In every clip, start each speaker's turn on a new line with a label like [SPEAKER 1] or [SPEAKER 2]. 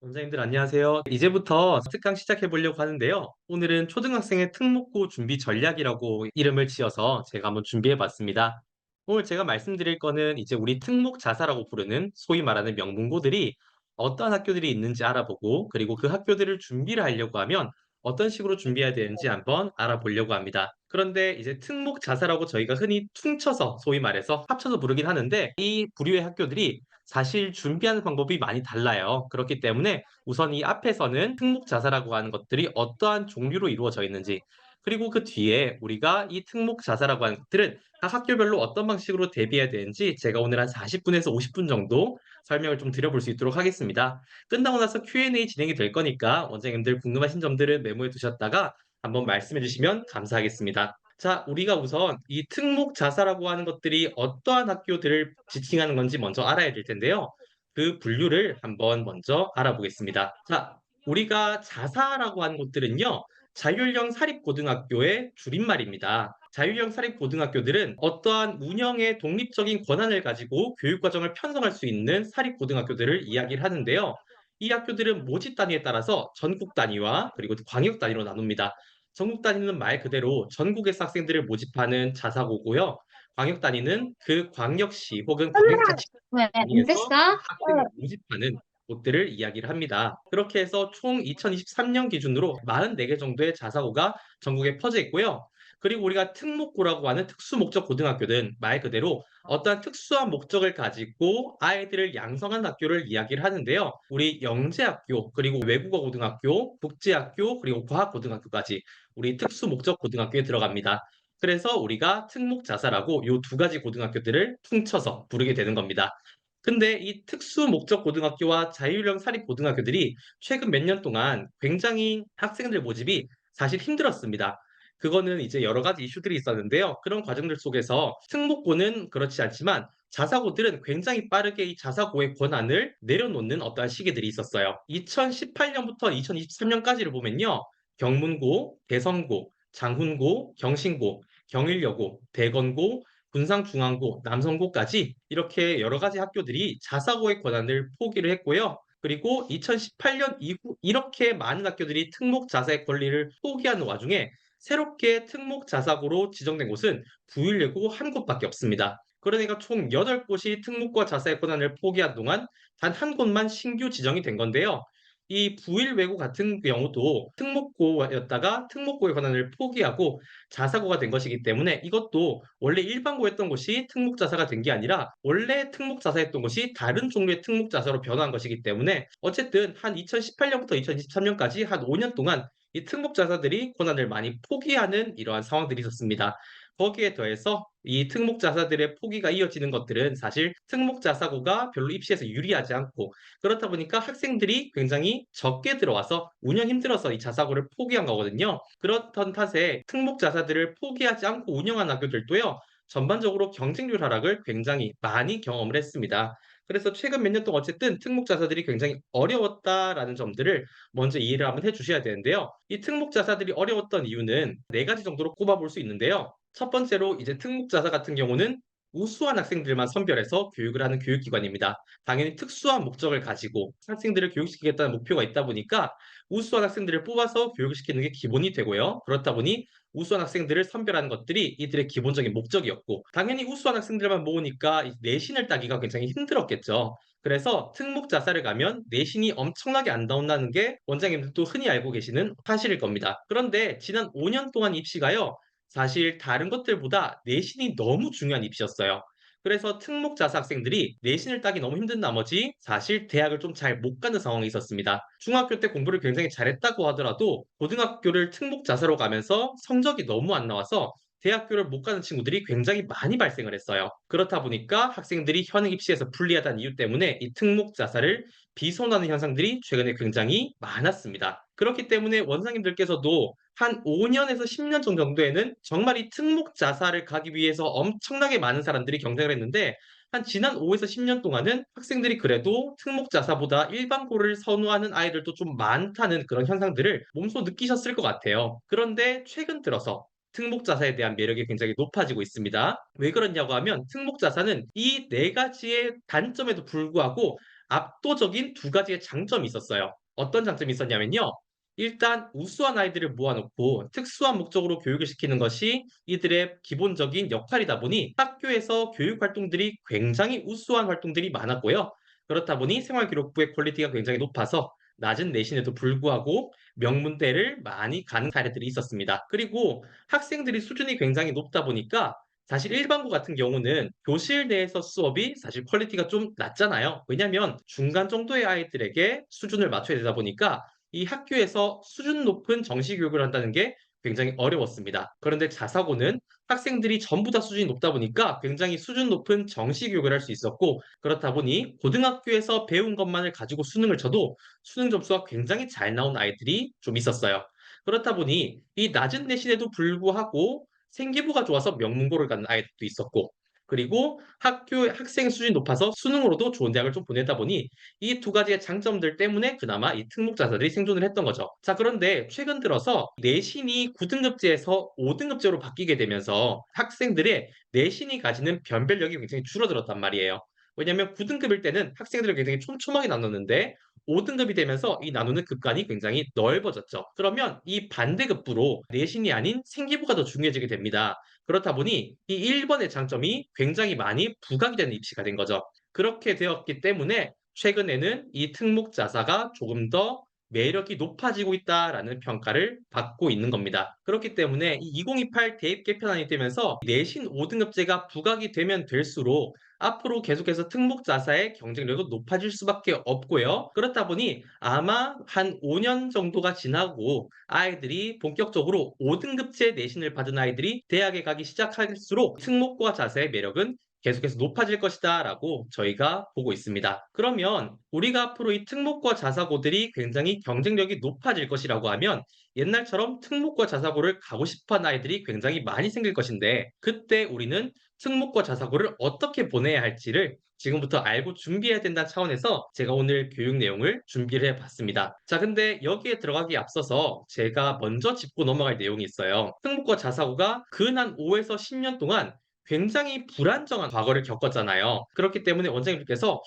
[SPEAKER 1] 원장님들 안녕하세요. 이제부터 특강 시작해 보려고 하는데요. 오늘은 초등학생의 특목고 준비 전략이라고 이름을 지어서 제가 한번 준비해 봤습니다. 오늘 제가 말씀드릴 거는 이제 우리 특목 자사라고 부르는 소위 말하는 명문고들이 어떠한 학교들이 있는지 알아보고 그리고 그 학교들을 준비를 하려고 하면 어떤 식으로 준비해야 되는지 한번 알아보려고 합니다. 그런데 이제 특목 자사라고 저희가 흔히 퉁쳐서 소위 말해서 합쳐서 부르긴 하는데 이 부류의 학교들이 사실 준비하는 방법이 많이 달라요. 그렇기 때문에 우선 이 앞에서는 특목자사라고 하는 것들이 어떠한 종류로 이루어져 있는지, 그리고 그 뒤에 우리가 이 특목자사라고 하는 것들은 각 학교별로 어떤 방식으로 대비해야 되는지 제가 오늘 한 40분에서 50분 정도 설명을 좀 드려볼 수 있도록 하겠습니다. 끝나고 나서 Q&A 진행이 될 거니까 원장님들 궁금하신 점들을 메모해 두셨다가 한번 말씀해 주시면 감사하겠습니다. 자, 우리가 우선 이 특목자사라고 하는 것들이 어떠한 학교들을 지칭하는 건지 먼저 알아야 될 텐데요. 그 분류를 한번 먼저 알아보겠습니다. 자, 우리가 자사라고 하는 곳들은요, 자율형 사립고등학교의 줄임말입니다. 자율형 사립고등학교들은 어떠한 운영의 독립적인 권한을 가지고 교육과정을 편성할 수 있는 사립고등학교들을 이야기를 하는데요. 이 학교들은 모집 단위에 따라서 전국 단위와 그리고 광역 단위로 나눕니다. 전국 단위는 말 그대로 전국에서 학생들을 모집하는 자사고고요. 광역 단위는 그 광역시 혹은 광역자치
[SPEAKER 2] 왜, 안
[SPEAKER 1] 단위에서
[SPEAKER 2] 됐어?
[SPEAKER 1] 학생을 모집하는 곳들을 이야기를 합니다. 그렇게 해서 총 2023년 기준으로 44개 정도의 자사고가 전국에 퍼져 있고요. 그리고 우리가 특목고라고 하는 특수목적 고등학교는 말 그대로 어떠한 특수한 목적을 가지고 아이들을 양성한 학교를 이야기를 하는데요. 우리 영재학교, 그리고 외국어 고등학교, 국제학교, 그리고 과학고등학교까지 우리 특수목적 고등학교에 들어갑니다. 그래서 우리가 특목자사라고 요 두 가지 고등학교들을 퉁쳐서 부르게 되는 겁니다. 근데 이 특수 목적 고등학교와 자율형 사립 고등학교들이 최근 몇 년 동안 굉장히 학생들 모집이 사실 힘들었습니다. 그거는 이제 여러 가지 이슈들이 있었는데요. 그런 과정들 속에서 특목고는 그렇지 않지만 자사고들은 굉장히 빠르게 이 자사고의 권한을 내려놓는 어떠한 시기들이 있었어요. 2018년부터 2023년까지를 보면요. 경문고, 대성고, 장훈고, 경신고, 경일여고, 대건고, 군상중앙고, 남성고까지 이렇게 여러 가지 학교들이 자사고의 권한을 포기를 했고요. 그리고 2018년 이후 이렇게 많은 학교들이 특목 자사의 권리를 포기하는 와중에 새롭게 특목 자사고로 지정된 곳은 부일예고 한 곳밖에 없습니다. 그러니까 총 8곳이 특목과 자사의 권한을 포기한 동안 단 한 곳만 신규 지정이 된 건데요. 이 부일외고 같은 경우도 특목고였다가 특목고의 권한을 포기하고 자사고가 된 것이기 때문에 이것도 원래 일반고였던 곳이 특목자사가 된 게 아니라 원래 특목자사였던 곳이 다른 종류의 특목자사로 변화한 것이기 때문에 어쨌든 한 2018년부터 2023년까지 한 5년 동안 이 특목자사들이 권한을 많이 포기하는 이러한 상황들이 있었습니다. 거기에 더해서 이 특목자사들의 포기가 이어지는 것들은 사실 특목자사고가 별로 입시에서 유리하지 않고 그렇다 보니까 학생들이 굉장히 적게 들어와서 운영 힘들어서 이 자사고를 포기한 거거든요. 그렇던 탓에 특목 자사들을 포기하지 않고 운영한 학교들도요. 전반적으로 경쟁률 하락을 굉장히 많이 경험을 했습니다. 그래서 최근 몇 년 동안 어쨌든 특목 자사들이 굉장히 어려웠다라는 점들을 먼저 이해를 한번 해 주셔야 되는데요. 이 특목 자사들이 어려웠던 이유는 네 가지 정도로 꼽아볼 수 있는데요. 첫 번째로 이제 특목 자사 같은 경우는 우수한 학생들만 선별해서 교육을 하는 교육기관입니다. 당연히 특수한 목적을 가지고 학생들을 교육시키겠다는 목표가 있다 보니까 우수한 학생들을 뽑아서 교육을 시키는 게 기본이 되고요. 그렇다 보니 우수한 학생들을 선별하는 것들이 이들의 기본적인 목적이었고, 당연히 우수한 학생들만 모으니까 이 내신을 따기가 굉장히 힘들었겠죠. 그래서 특목 자사를 가면 내신이 엄청나게 안 나온다는 게 원장님들도 흔히 알고 계시는 사실일 겁니다. 그런데 지난 5년 동안 입시가요, 사실 다른 것들보다 내신이 너무 중요한 입시였어요. 그래서 특목 자사 학생들이 내신을 따기 너무 힘든 나머지 사실 대학을 좀 잘 못 가는 상황이 있었습니다. 중학교 때 공부를 굉장히 잘했다고 하더라도 고등학교를 특목 자사로 가면서 성적이 너무 안 나와서 대학교를 못 가는 친구들이 굉장히 많이 발생을 했어요. 그렇다 보니까 학생들이 현행 입시에서 불리하다는 이유 때문에 이 특목 자사를 비선호하는 현상들이 최근에 굉장히 많았습니다. 그렇기 때문에 원장님들께서도 한 5년에서 10년 정도에는 정말 이 특목 자사를 가기 위해서 엄청나게 많은 사람들이 경쟁을 했는데 한 지난 5에서 10년 동안은 학생들이 그래도 특목 자사보다 일반고를 선호하는 아이들도 좀 많다는 그런 현상들을 몸소 느끼셨을 것 같아요. 그런데 최근 들어서 특목 자사에 대한 매력이 굉장히 높아지고 있습니다. 왜 그러냐고 하면 특목 자사는 이 네 가지의 단점에도 불구하고 압도적인 두 가지의 장점이 있었어요. 어떤 장점이 있었냐면요. 일단 우수한 아이들을 모아놓고 특수한 목적으로 교육을 시키는 것이 이들의 기본적인 역할이다 보니 학교에서 교육 활동들이 굉장히 우수한 활동들이 많았고요. 그렇다 보니 생활기록부의 퀄리티가 굉장히 높아서 낮은 내신에도 불구하고 명문대를 많이 가는 사례들이 있었습니다. 그리고 학생들이 수준이 굉장히 높다 보니까 사실 일반고 같은 경우는 교실 내에서 수업이 사실 퀄리티가 좀 낮잖아요. 왜냐하면 중간 정도의 아이들에게 수준을 맞춰야 되다 보니까 이 학교에서 수준 높은 정시 교육을 한다는 게 굉장히 어려웠습니다. 그런데 자사고는 학생들이 전부 다 수준이 높다 보니까 굉장히 수준 높은 정시 교육을 할 수 있었고, 그렇다 보니 고등학교에서 배운 것만을 가지고 수능을 쳐도 수능 점수가 굉장히 잘 나온 아이들이 좀 있었어요. 그렇다 보니 이 낮은 내신에도 불구하고 생기부가 좋아서 명문고를 가는 아이들도 있었고, 그리고 학교 학생 수준이 높아서 수능으로도 좋은 대학을 좀 보내다 보니 이 두 가지의 장점들 때문에 그나마 이 특목자사들이 생존을 했던 거죠. 자, 그런데 최근 들어서 내신이 9등급제에서 5등급제로 바뀌게 되면서 학생들의 내신이 가지는 변별력이 굉장히 줄어들었단 말이에요. 왜냐하면 9등급일 때는 학생들을 굉장히 촘촘하게 나눴는데 5등급이 되면서 이 나누는 급간이 굉장히 넓어졌죠. 그러면 이 반대급부로 내신이 아닌 생기부가 더 중요해지게 됩니다. 그렇다 보니 이 1번의 장점이 굉장히 많이 부각이 되는 입시가 된 거죠. 그렇게 되었기 때문에 최근에는 이 특목자사가 조금 더 매력이 높아지고 있다라는 평가를 받고 있는 겁니다. 그렇기 때문에 이 2028 대입 개편안이 되면서 내신 5등급제가 부각이 되면 될수록 앞으로 계속해서 특목자사의 경쟁력은 높아질 수밖에 없고요. 그렇다 보니 아마 한 5년 정도가 지나고 아이들이 본격적으로 5등급제 내신을 받은 아이들이 대학에 가기 시작할수록 특목고와 자사의 매력은 계속해서 높아질 것이다라고 저희가 보고 있습니다. 그러면 우리가 앞으로 이 특목고 자사고들이 굉장히 경쟁력이 높아질 것이라고 하면 옛날처럼 특목고 자사고를 가고 싶어하는 아이들이 굉장히 많이 생길 것인데, 그때 우리는 특목고 자사고를 어떻게 보내야 할지를 지금부터 알고 준비해야 된다는 차원에서 제가 오늘 교육 내용을 준비를 해봤습니다. 자, 근데 여기에 들어가기 앞서서 제가 먼저 짚고 넘어갈 내용이 있어요. 특목고 자사고가 근 한 5에서 10년 동안 굉장히 불안정한 과거를 겪었잖아요. 그렇기 때문에 원장님께서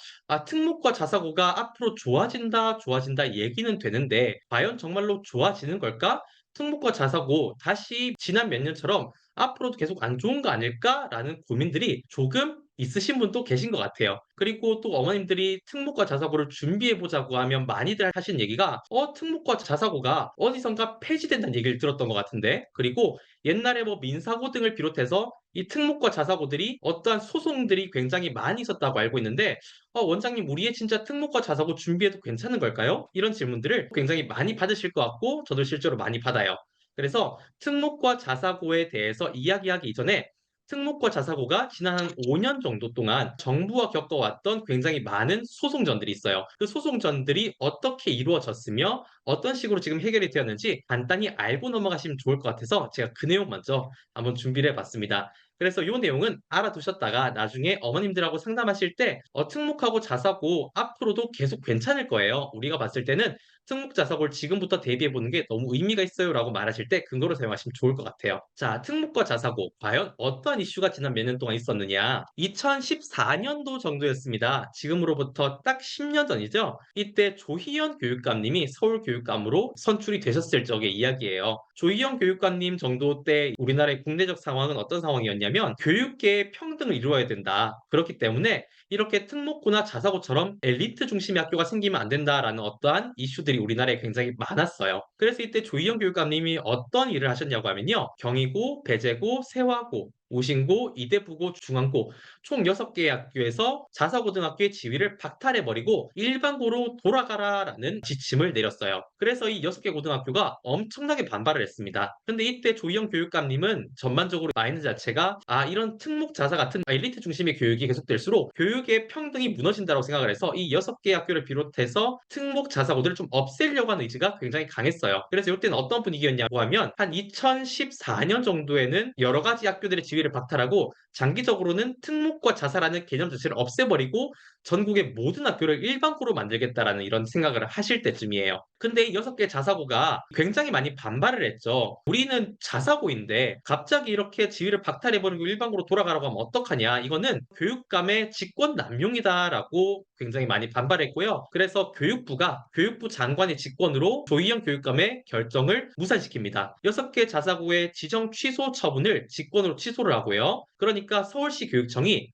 [SPEAKER 1] 특목고 자사고가 앞으로 좋아진다, 좋아진다 얘기는 되는데 과연 정말로 좋아지는 걸까? 특목고 자사고 다시 지난 몇 년처럼 앞으로도 계속 안 좋은 거 아닐까라는 고민들이 조금 있으신 분도 계신 것 같아요. 그리고 또 어머님들이 특목고 자사고를 준비해 보자고 하면 많이들 하신 얘기가 특목고 자사고가 어디선가 폐지된다는 얘기를 들었던 것 같은데, 그리고 옛날에 뭐 민사고 등을 비롯해서 이 특목고 자사고들이 어떠한 소송들이 굉장히 많이 있었다고 알고 있는데, 원장님 우리의 진짜 특목고 자사고 준비해도 괜찮은 걸까요? 이런 질문들을 굉장히 많이 받으실 것 같고 저도 실제로 많이 받아요. 그래서 특목고 자사고에 대해서 이야기하기 이전에 특목고 자사고가 지난 한 5년 정도 동안 정부가 겪어왔던 굉장히 많은 소송전들이 있어요. 그 소송전들이 어떻게 이루어졌으며 어떤 식으로 지금 해결이 되었는지 간단히 알고 넘어가시면 좋을 것 같아서 제가 그 내용 먼저 한번 준비를 해봤습니다. 그래서 이 내용은 알아두셨다가 나중에 어머님들하고 상담하실 때 특목하고 자사고 앞으로도 계속 괜찮을 거예요. 우리가 봤을 때는 특목 자사고를 지금부터 대비해 보는 게 너무 의미가 있어요라고 말하실 때 근거로 사용하시면 좋을 것 같아요. 자, 특목과 자사고 과연 어떤 이슈가 지난 몇 년 동안 있었느냐? 2014년도 정도였습니다. 지금으로부터 딱 10년 전이죠. 이때 조희연 교육감님이 서울교육감으로 선출이 되셨을 적의 이야기예요. 조희연 교육감님 정도 때 우리나라의 국내적 상황은 어떤 상황이었냐면 교육계의 평등을 이루어야 된다. 그렇기 때문에 이렇게 특목고나 자사고처럼 엘리트 중심의 학교가 생기면 안 된다라는 어떠한 이슈들이 우리나라에 굉장히 많았어요. 그래서 이때 조희영 교육감님이 어떤 일을 하셨냐고 하면요. 경희고, 배재고, 세화고, 우신고, 이대부고, 중앙고 총 6개의 학교에서 자사고등학교의 지위를 박탈해버리고 일반고로 돌아가라라는 지침을 내렸어요. 그래서 이 6개 고등학교가 엄청나게 반발을 했습니다. 근데 이때 조희영 교육감님은 전반적으로 마인드 자체가 이런 특목 자사 같은 엘리트 중심의 교육이 계속될수록 교육의 평등이 무너진다고 생각을 해서 이 6개 학교를 비롯해서 특목 자사고들을 좀 없애려고 하는 의지가 굉장히 강했어요. 그래서 이때는 어떤 분위기였냐고 하면 한 2014년 정도에는 여러 가지 학교들의 지위를 박탈하고 장기적으로는 특목과 자사라는 개념 자체를 없애버리고 전국의 모든 학교를 일반고로 만들겠다라는 이런 생각을 하실 때쯤이에요. 근데 이 6개 자사고가 굉장히 많이 반발을 했죠. 우리는 자사고인데 갑자기 이렇게 지위를 박탈해버리고 일반고로 돌아가라고 하면 어떡하냐. 이거는 교육감의 직권 남용이다라고 굉장히 많이 반발했고요. 그래서 교육부 장관의 직권으로 조희영 교육감의 결정을 무산시킵니다. 6개 자사고의 지정 취소 처분을 직권으로 취소를 하고요. 그러니까 서울시 교육청이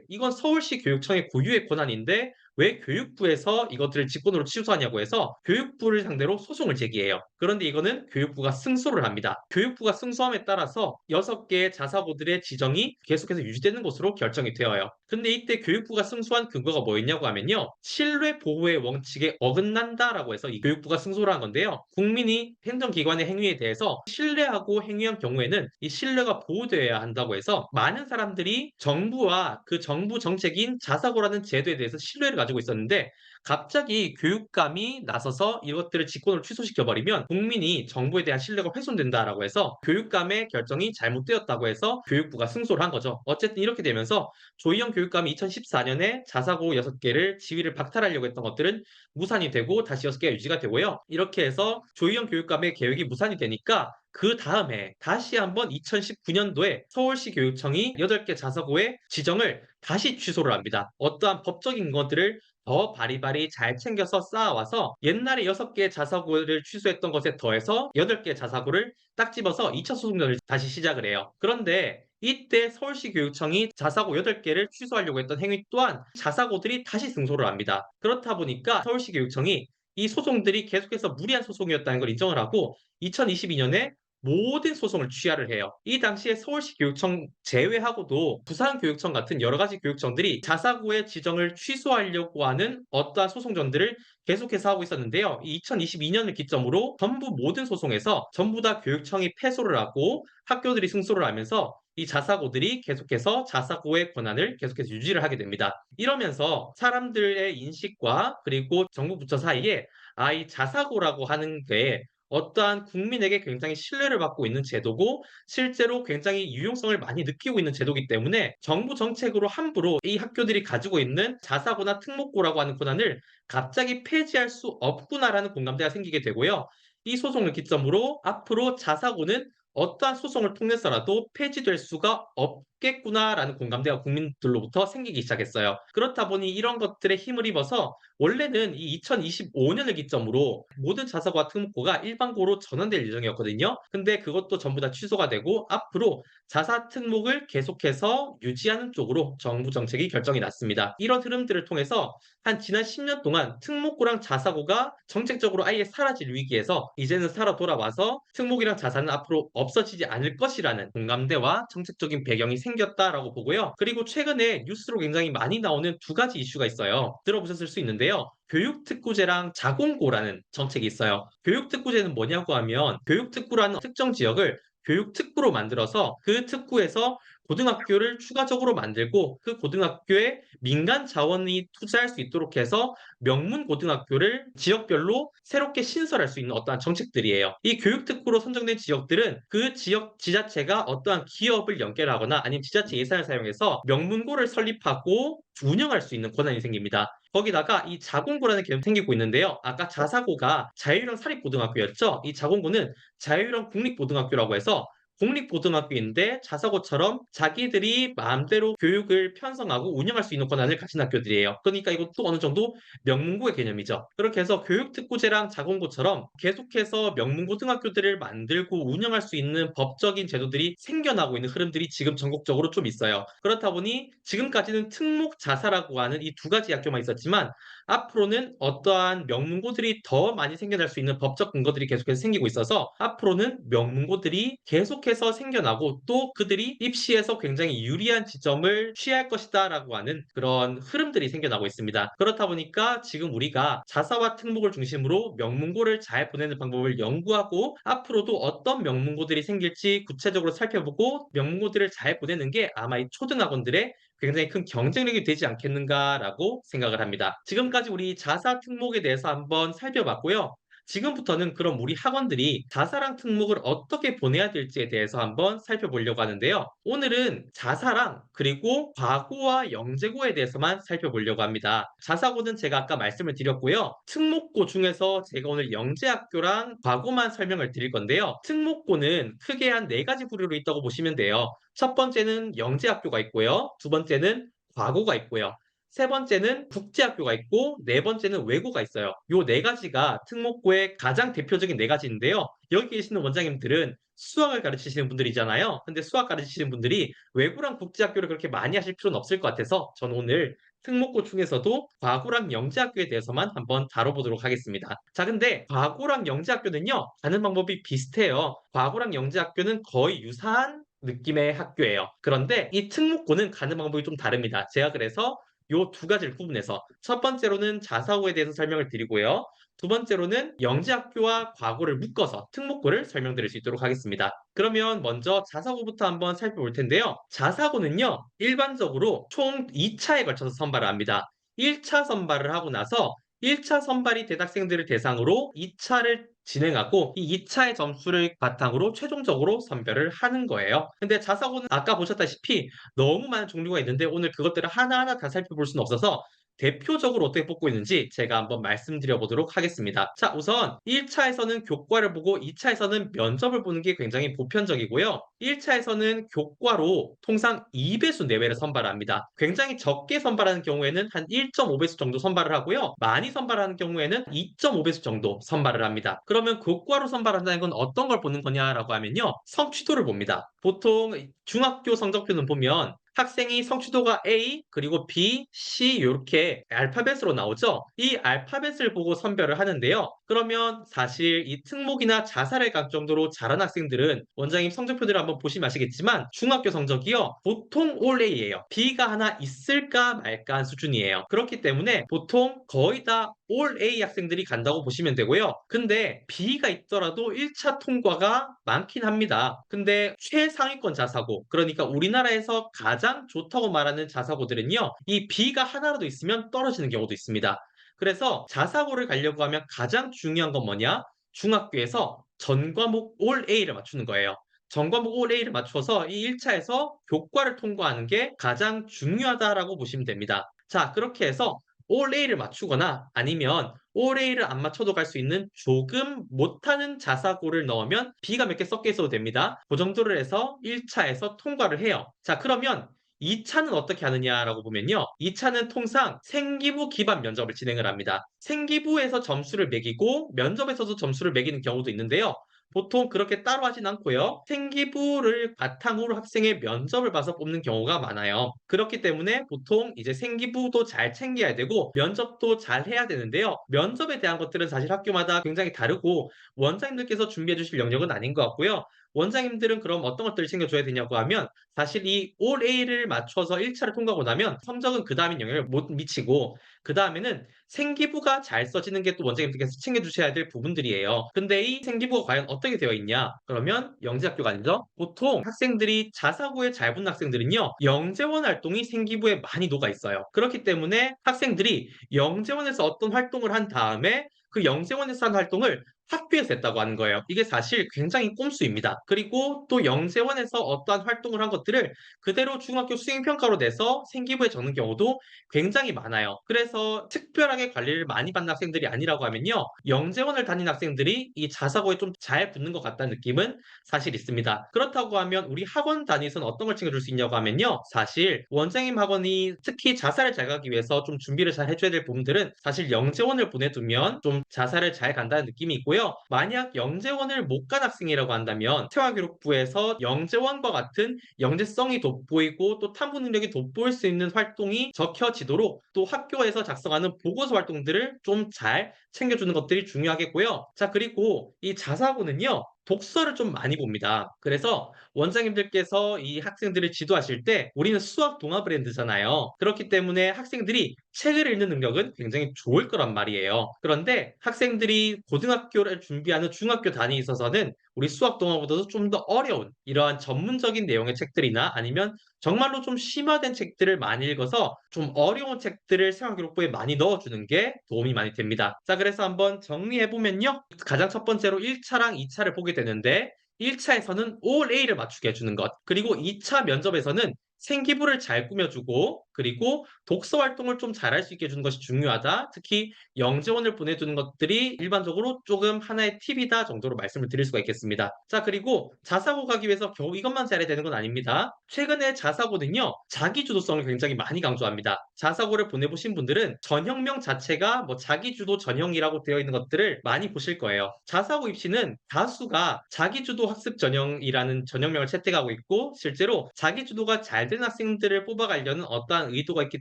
[SPEAKER 1] 이건 서울시 교육청의 고유의 권한인데 왜 교육부에서 이것들을 직권으로 취소하냐고 해서 교육부를 상대로 소송을 제기해요. 그런데 이거는 교육부가 승소를 합니다. 교육부가 승소함에 따라서 6개의 자사고들의 지정이 계속해서 유지되는 것으로 결정이 되어요. 근데 이때 교육부가 승소한 근거가 뭐였냐고 하면요. 신뢰 보호의 원칙에 어긋난다라고 해서 이 교육부가 승소를 한 건데요. 국민이 행정기관의 행위에 대해서 신뢰하고 행위한 경우에는 이 신뢰가 보호되어야 한다고 해서 많은 사람들이 정부와 그 정부 정책인 자사고라는 제도에 대해서 신뢰를 가지고 있었는데 갑자기 교육감이 나서서 이것들을 직권으로 취소시켜버리면 국민이 정부에 대한 신뢰가 훼손된다라고 해서 교육감의 결정이 잘못되었다고 해서 교육부가 승소를 한 거죠. 어쨌든 이렇게 되면서 조희영 교육감이 2014년에 자사고 6개를 지위를 박탈하려고 했던 것들은 무산이 되고 다시 6개가 유지가 되고요. 이렇게 해서 조희영 교육감의 계획이 무산이 되니까 그 다음에 다시 한번 2019년도에 서울시 교육청이 8개 자사고의 지정을 다시 취소를 합니다. 어떠한 법적인 것들을 더 바리바리 잘 챙겨서 쌓아와서 옛날에 6개 자사고를 취소했던 것에 더해서 8개 자사고를 딱 집어서 2차 소송전을 다시 시작을 해요. 그런데 이때 서울시 교육청이 자사고 8개를 취소하려고 했던 행위 또한 자사고들이 다시 승소를 합니다. 그렇다 보니까 서울시 교육청이 이 소송들이 계속해서 무리한 소송이었다는 걸 인정을 하고 2022년에 모든 소송을 취하를 해요. 이 당시에 서울시 교육청 제외하고도 부산교육청 같은 여러 가지 교육청들이 자사고의 지정을 취소하려고 하는 어떠한 소송전들을 계속해서 하고 있었는데요. 이 2022년을 기점으로 전부 모든 소송에서 전부 다 교육청이 패소를 하고 학교들이 승소를 하면서 이 자사고들이 계속해서 자사고의 권한을 계속해서 유지를 하게 됩니다. 이러면서 사람들의 인식과 그리고 정부 부처 사이에 이 자사고라고 하는 게 어떠한 국민에게 굉장히 신뢰를 받고 있는 제도고 실제로 굉장히 유용성을 많이 느끼고 있는 제도이기 때문에 정부 정책으로 함부로 이 학교들이 가지고 있는 자사고나 특목고라고 하는 권한을 갑자기 폐지할 수 없구나라는 공감대가 생기게 되고요. 이 소송을 기점으로 앞으로 자사고는 어떠한 소송을 통해서라도 폐지될 수가 없겠구나라는 공감대가 국민들로부터 생기기 시작했어요. 그렇다 보니 이런 것들에 힘을 입어서 원래는 이 2025년을 기점으로 모든 자사고와 특목고가 일반고로 전환될 예정이었거든요. 근데 그것도 전부 다 취소가 되고 앞으로 자사 특목을 계속해서 유지하는 쪽으로 정부 정책이 결정이 났습니다. 이런 흐름들을 통해서 한 지난 10년 동안 특목고랑 자사고가 정책적으로 아예 사라질 위기에서 이제는 살아 돌아와서 특목이랑 자사는 앞으로 없어지지 않을 것이라는 공감대와 정책적인 배경이 생겼다라고 보고요. 그리고 최근에 뉴스로 굉장히 많이 나오는 2가지 이슈가 있어요. 들어보셨을 수 있는데요. 교육특구제랑 자공고라는 정책이 있어요. 교육특구제는 뭐냐고 하면 교육특구라는 특정 지역을 교육특구로 만들어서 그 특구에서 고등학교를 추가적으로 만들고 그 고등학교에 민간 자원이 투자할 수 있도록 해서 명문 고등학교를 지역별로 새롭게 신설할 수 있는 어떠한 정책들이에요. 이 교육특구로 선정된 지역들은 그 지역 지자체가 어떠한 기업을 연결하거나 아니면 지자체 예산을 사용해서 명문고를 설립하고 운영할 수 있는 권한이 생깁니다. 거기다가 이 자공고라는 개념이 생기고 있는데요. 아까 자사고가 자유형 사립고등학교였죠. 이 자공고는 자유형 국립고등학교라고 해서 공립고등학교인데 자사고처럼 자기들이 마음대로 교육을 편성하고 운영할 수 있는 권한을 가진 학교들이에요. 그러니까 이것도 어느 정도 명문고의 개념이죠. 그렇게 해서 교육특구제랑 자공고처럼 계속해서 명문고등학교들을 만들고 운영할 수 있는 법적인 제도들이 생겨나고 있는 흐름들이 지금 전국적으로 좀 있어요. 그렇다 보니 지금까지는 특목자사라고 하는 이 2가지 학교만 있었지만 앞으로는 어떠한 명문고들이 더 많이 생겨날 수 있는 법적 근거들이 계속해서 생기고 있어서 앞으로는 명문고들이 계속해서 생겨나고 또 그들이 입시에서 굉장히 유리한 지점을 취할 것이다라고 하는 그런 흐름들이 생겨나고 있습니다. 그렇다 보니까 지금 우리가 자사와 특목을 중심으로 명문고를 잘 보내는 방법을 연구하고 앞으로도 어떤 명문고들이 생길지 구체적으로 살펴보고 명문고들을 잘 보내는 게 아마 이 초등학원들의 굉장히 큰 경쟁력이 되지 않겠는가라고 생각을 합니다. 지금까지 우리 자사 특목에 대해서 한번 살펴봤고요. 지금부터는 그럼 우리 학원들이 자사랑 특목을 어떻게 보내야 될지에 대해서 한번 살펴보려고 하는데요. 오늘은 자사랑 그리고 과고와 영재고에 대해서만 살펴보려고 합니다. 자사고는 제가 아까 말씀을 드렸고요. 특목고 중에서 제가 오늘 영재학교랑 과고만 설명을 드릴 건데요. 특목고는 크게 한 네 가지 부류로 있다고 보시면 돼요. 첫 번째는 영재학교가 있고요. 두 번째는 과고가 있고요. 세 번째는 국제학교가 있고 네 번째는 외고가 있어요. 요 네 가지가 특목고의 가장 대표적인 네 가지인데요. 여기 계시는 원장님들은 수학을 가르치시는 분들이잖아요. 근데 수학 가르치시는 분들이 외고랑 국제학교를 그렇게 많이 하실 필요는 없을 것 같아서 저는 오늘 특목고 중에서도 과고랑 영재학교에 대해서만 한번 다뤄보도록 하겠습니다. 자, 근데 과고랑 영재학교는요, 가는 방법이 비슷해요. 과고랑 영재학교는 거의 유사한 느낌의 학교예요. 그런데 이 특목고는 가는 방법이 좀 다릅니다. 제가 그래서 요 두 가지를 구분해서 첫 번째로는 자사고에 대해서 설명을 드리고요. 두 번째로는 영재학교와 과고를 묶어서 특목고를 설명드릴 수 있도록 하겠습니다. 그러면 먼저 자사고부터 한번 살펴볼 텐데요. 자사고는요, 일반적으로 총 2차에 걸쳐서 선발을 합니다. 1차 선발을 하고 나서 1차 선발이 된 학생들을 대상으로 2차를 진행하고 이 2차의 점수를 바탕으로 최종적으로 선별을 하는 거예요. 근데 자사고는 아까 보셨다시피 너무 많은 종류가 있는데 오늘 그것들을 하나하나 다 살펴볼 수는 없어서 대표적으로 어떻게 뽑고 있는지 제가 한번 말씀드려 보도록 하겠습니다. 자, 우선 1차에서는 교과를 보고 2차에서는 면접을 보는 게 굉장히 보편적이고요. 1차에서는 교과로 통상 2배수 내외를 선발합니다. 굉장히 적게 선발하는 경우에는 한 1.5배수 정도 선발을 하고요. 많이 선발하는 경우에는 2.5배수 정도 선발을 합니다. 그러면 교과로 선발한다는 건 어떤 걸 보는 거냐라고 하면요. 성취도를 봅니다. 보통 중학교 성적표는 보면 학생이 성취도가 A, 그리고 B, C 이렇게 알파벳으로 나오죠. 이 알파벳을 보고 선별을 하는데요. 그러면 사실 이 특목이나 자살을 갈 정도로 잘한 학생들은 원장님 성적표들을 한번 보시면 아시겠지만 중학교 성적이요. 보통 올 A예요. B가 하나 있을까 말까 한 수준이에요. 그렇기 때문에 보통 거의 다 올 A 학생들이 간다고 보시면 되고요. 근데 B가 있더라도 1차 통과가 많긴 합니다. 근데 최상위권 자사고, 그러니까 우리나라에서 가장 좋다고 말하는 자사고들은요, 이 B가 하나라도 있으면 떨어지는 경우도 있습니다. 그래서 자사고를 가려고 하면 가장 중요한 건 뭐냐? 중학교에서 전 과목 올 A를 맞추는 거예요. 전 과목 올 A를 맞춰서 이 1차에서 교과를 통과하는 게 가장 중요하다라고 보시면 됩니다. 자, 그렇게 해서 올 A를 맞추거나 아니면 올 A를 안 맞춰도 갈 수 있는 조금 못하는 자사고를 넣으면 B가 몇 개 섞여 있어도 됩니다. 그 정도를 해서 1차에서 통과를 해요. 자, 그러면 2차는 어떻게 하느냐라고 보면요. 2차는 통상 생기부 기반 면접을 진행을 합니다. 생기부에서 점수를 매기고 면접에서도 점수를 매기는 경우도 있는데요. 보통 그렇게 따로 하진 않고요. 생기부를 바탕으로 학생의 면접을 봐서 뽑는 경우가 많아요. 그렇기 때문에 보통 이제 생기부도 잘 챙겨야 되고 면접도 잘 해야 되는데요. 면접에 대한 것들은 사실 학교마다 굉장히 다르고 원장님들께서 준비해 주실 영역은 아닌 것 같고요. 원장님들은 그럼 어떤 것들을 챙겨줘야 되냐고 하면 사실 이 올 A를 맞춰서 1차를 통과하고 나면 성적은 그 다음에 영향을 못 미치고 그 다음에는 생기부가 잘 써지는 게 또 원장님들께서 챙겨주셔야 될 부분들이에요. 근데 이 생기부가 과연 어떻게 되어 있냐? 그러면 영재학교가 아니죠? 보통 학생들이 자사고에 잘 붙는 학생들은요, 영재원 활동이 생기부에 많이 녹아 있어요. 그렇기 때문에 학생들이 영재원에서 어떤 활동을 한 다음에 그 영재원에서 한 활동을 학교에서 했다고 하는 거예요. 이게 사실 굉장히 꼼수입니다. 그리고 또 영재원에서 어떠한 활동을 한 것들을 그대로 중학교 수행평가로 내서 생기부에 적는 경우도 굉장히 많아요. 그래서 특별하게 관리를 많이 받는 학생들이 아니라고 하면요. 영재원을 다닌 학생들이 이 자사고에 좀 잘 붙는 것 같다는 느낌은 사실 있습니다. 그렇다고 하면 우리 학원 단위에서는 어떤 걸 챙겨줄 수 있냐고 하면요. 사실 원장님 학원이 특히 자사를 잘 가기 위해서 좀 준비를 잘 해줘야 될 부분들은 사실 영재원을 보내두면 좀 자사를 잘 간다는 느낌이 있고요. 만약 영재원을 못 간 학생이라고 한다면 태화교육부에서 영재원과 같은 영재성이 돋보이고 또 탐구 능력이 돋보일 수 있는 활동이 적혀지도록 또 학교에서 작성하는 보고서 활동들을 좀 잘 챙겨주는 것들이 중요하겠고요. 자, 그리고 이 자사고는요. 독서를 좀 많이 봅니다. 그래서 원장님들께서 이 학생들을 지도하실 때 우리는 수학 동화 브랜드잖아요. 그렇기 때문에 학생들이 책을 읽는 능력은 굉장히 좋을 거란 말이에요. 그런데 학생들이 고등학교를 준비하는 중학교 단위에 있어서는 우리 수학 동화보다도 좀 더 어려운 이러한 전문적인 내용의 책들이나 아니면 정말로 좀 심화된 책들을 많이 읽어서 좀 어려운 책들을 생활기록부에 많이 넣어주는 게 도움이 많이 됩니다. 자, 그래서 한번 정리해보면요. 가장 첫 번째로 1차랑 2차를 보게 되는데 1차에서는 all A를 맞추게 해주는 것. 그리고 2차 면접에서는 생기부를 잘 꾸며주고 그리고 독서 활동을 좀 잘할 수 있게 해주는 것이 중요하다. 특히 영재원을 보내주는 것들이 일반적으로 조금 하나의 팁이다 정도로 말씀을 드릴 수가 있겠습니다. 자, 그리고 자사고 가기 위해서 겨우 이것만 잘해야 되는 건 아닙니다. 최근에 자사고는요, 자기주도성을 굉장히 많이 강조합니다. 자사고를 보내보신 분들은 전형명 자체가 뭐 자기주도 전형이라고 되어 있는 것들을 많이 보실 거예요. 자사고 입시는 다수가 자기주도 학습 전형이라는 전형명을 채택하고 있고 실제로 자기주도가 잘 된 학생들을 뽑아가려는 어떠한 의도가 있기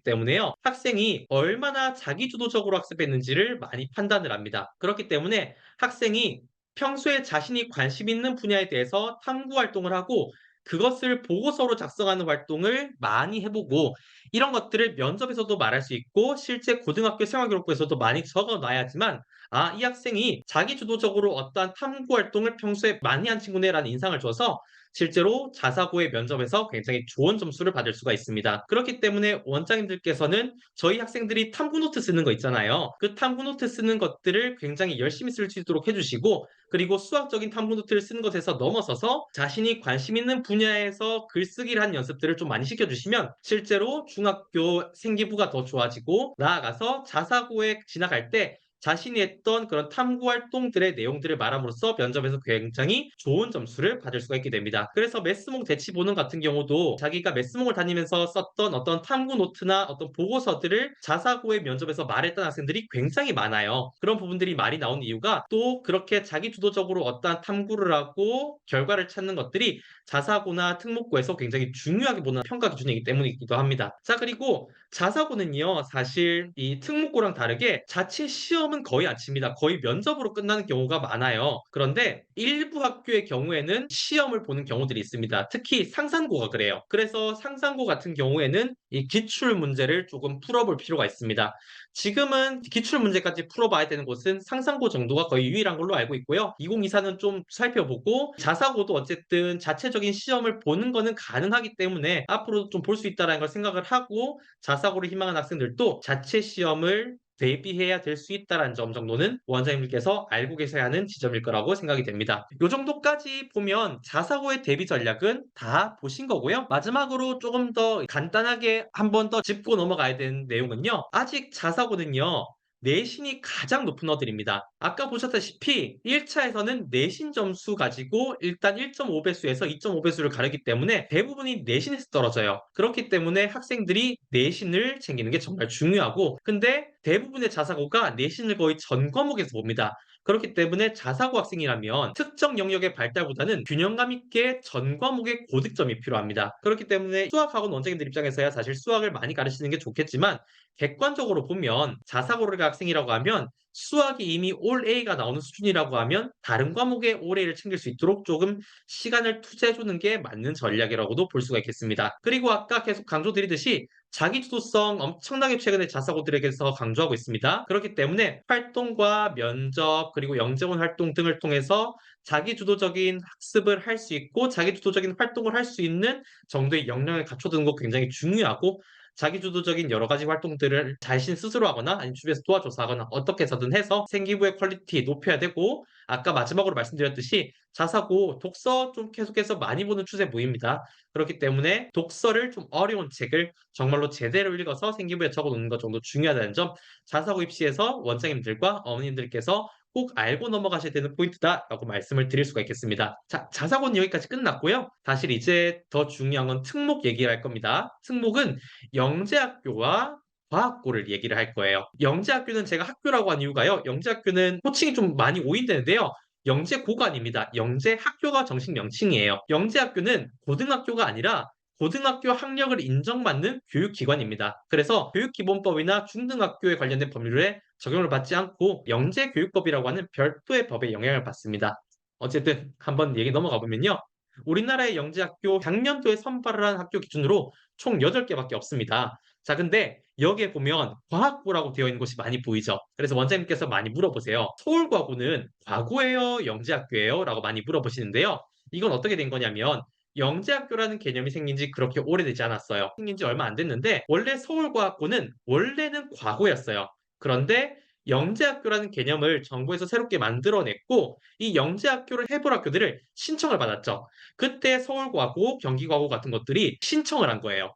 [SPEAKER 1] 때문에요. 학생이 얼마나 자기주도적으로 학습했는지를 많이 판단을 합니다. 그렇기 때문에 학생이 평소에 자신이 관심 있는 분야에 대해서 탐구 활동을 하고 그것을 보고서로 작성하는 활동을 많이 해보고 이런 것들을 면접에서도 말할 수 있고 실제 고등학교 생활기록부에서도 많이 적어 놔야지만 아, 이 학생이 자기주도적으로 어떠한 탐구 활동을 평소에 많이 한 친구네라는 인상을 줘서 실제로 자사고의 면접에서 굉장히 좋은 점수를 받을 수가 있습니다. 그렇기 때문에 원장님들께서는 저희 학생들이 탐구 노트 쓰는 거 있잖아요. 그 탐구 노트 쓰는 것들을 굉장히 열심히 쓸 수 있도록 해주시고 그리고 수학적인 탐구 노트를 쓰는 것에서 넘어서서 자신이 관심 있는 분야에서 글쓰기를 한 연습들을 좀 많이 시켜주시면 실제로 중학교 생기부가 더 좋아지고 나아가서 자사고에 진학할 때 자신이 했던 그런 탐구 활동들의 내용들을 말함으로써 면접에서 굉장히 좋은 점수를 받을 수가 있게 됩니다. 그래서 매스몽 대치보는 같은 경우도 자기가 매스몽을 다니면서 썼던 어떤 탐구 노트나 어떤 보고서들을 자사고의 면접에서 말했던 학생들이 굉장히 많아요. 그런 부분들이 말이 나온 이유가 또 그렇게 자기 주도적으로 어떠한 탐구를 하고 결과를 찾는 것들이 자사고나 특목고에서 굉장히 중요하게 보는 평가 기준이기 때문이기도 합니다. 자, 그리고 자사고는요, 사실 이 특목고랑 다르게 자체 시험은 거의 안 칩니다. 거의 면접으로 끝나는 경우가 많아요. 그런데 일부 학교의 경우에는 시험을 보는 경우들이 있습니다. 특히 상산고가 그래요. 그래서 상산고 같은 경우에는 이 기출 문제를 조금 풀어볼 필요가 있습니다. 지금은 기출 문제까지 풀어봐야 되는 곳은 상산고 정도가 거의 유일한 걸로 알고 있고요. 2024는 좀 살펴보고 자사고도 어쨌든 자체적인 시험을 보는 거는 가능하기 때문에 앞으로도 좀 볼 수 있다는 걸 생각을 하고 자사고를 희망하는 학생들도 자체 시험을 대비해야 될 수 있다는 점 정도는 원장님께서 알고 계셔야 하는 지점일 거라고 생각이 됩니다. 이 정도까지 보면 자사고의 대비 전략은 다 보신 거고요. 마지막으로 조금 더 간단하게 한 번 더 짚고 넘어가야 되는 내용은요. 아직 자사고는요. 내신이 가장 높은 어들입니다. 아까 보셨다시피 1차에서는 내신 점수 가지고 일단 1.5배수에서 2.5배수를 가르기 때문에 대부분이 내신에서 떨어져요. 그렇기 때문에 학생들이 내신을 챙기는 게 정말 중요하고 근데 대부분의 자사고가 내신을 거의 전 과목에서 봅니다. 그렇기 때문에 자사고 학생이라면 특정 영역의 발달보다는 균형감 있게 전 과목의 고득점이 필요합니다. 그렇기 때문에 수학학원 원장님들 입장에서야 사실 수학을 많이 가르치는 게 좋겠지만 객관적으로 보면 자사고를 간 학생이라고 하면 수학이 이미 올 A가 나오는 수준이라고 하면 다른 과목의 올 A를 챙길 수 있도록 조금 시간을 투자해 주는 게 맞는 전략이라고도 볼 수가 있겠습니다. 그리고 아까 계속 강조드리듯이 자기주도성 엄청나게 최근에 자사고들에게서 강조하고 있습니다. 그렇기 때문에 활동과 면접 그리고 영재원 활동 등을 통해서 자기주도적인 학습을 할 수 있고 자기주도적인 활동을 할 수 있는 정도의 역량을 갖춰두는 거 굉장히 중요하고 자기주도적인 여러 가지 활동들을 자신 스스로 하거나 아니면 주변에서 도와줘서 하거나 어떻게 해서든 해서 생기부의 퀄리티 높여야 되고 아까 마지막으로 말씀드렸듯이 자사고 독서 좀 계속해서 많이 보는 추세 보입니다. 그렇기 때문에 독서를 좀 어려운 책을 정말로 제대로 읽어서 생기부에 적어 놓는 것 정도 중요하다는 점 자사고 입시에서 원장님들과 어머님들께서 꼭 알고 넘어가셔야 되는 포인트다라고 말씀을 드릴 수가 있겠습니다. 자, 자사고는 여기까지 끝났고요. 사실 이제 더 중요한 건 특목 얘기를 할 겁니다. 특목은 영재학교와 과학고를 얘기를 할 거예요. 영재학교는 제가 학교라고 한 이유가요. 영재학교는 호칭이 좀 많이 오인되는데요. 영재고가 아닙니다. 영재학교가 정식 명칭이에요. 영재학교는 고등학교가 아니라 고등학교 학력을 인정받는 교육기관입니다. 그래서 교육기본법이나 중등학교에 관련된 법률에 적용을 받지 않고 영재교육법이라고 하는 별도의 법에 영향을 받습니다. 어쨌든 한번 얘기 넘어가 보면요. 우리나라의 영재학교 작년도에 선발을 한 학교 기준으로 총 8개밖에 없습니다. 자, 근데 여기에 보면 과학고라고 되어 있는 곳이 많이 보이죠. 그래서 원장님께서 많이 물어보세요. 서울과고는 과고예요, 영재학교예요? 라고 많이 물어보시는데요. 이건 어떻게 된 거냐면 영재학교라는 개념이 생긴 지 그렇게 오래되지 않았어요. 생긴 지 얼마 안 됐는데 원래 서울과학고는 원래는 과고였어요. 그런데 영재학교라는 개념을 정부에서 새롭게 만들어냈고 이 영재학교를 해볼 학교들을 신청을 받았죠. 그때 서울과고, 경기과고 같은 것들이 신청을 한 거예요.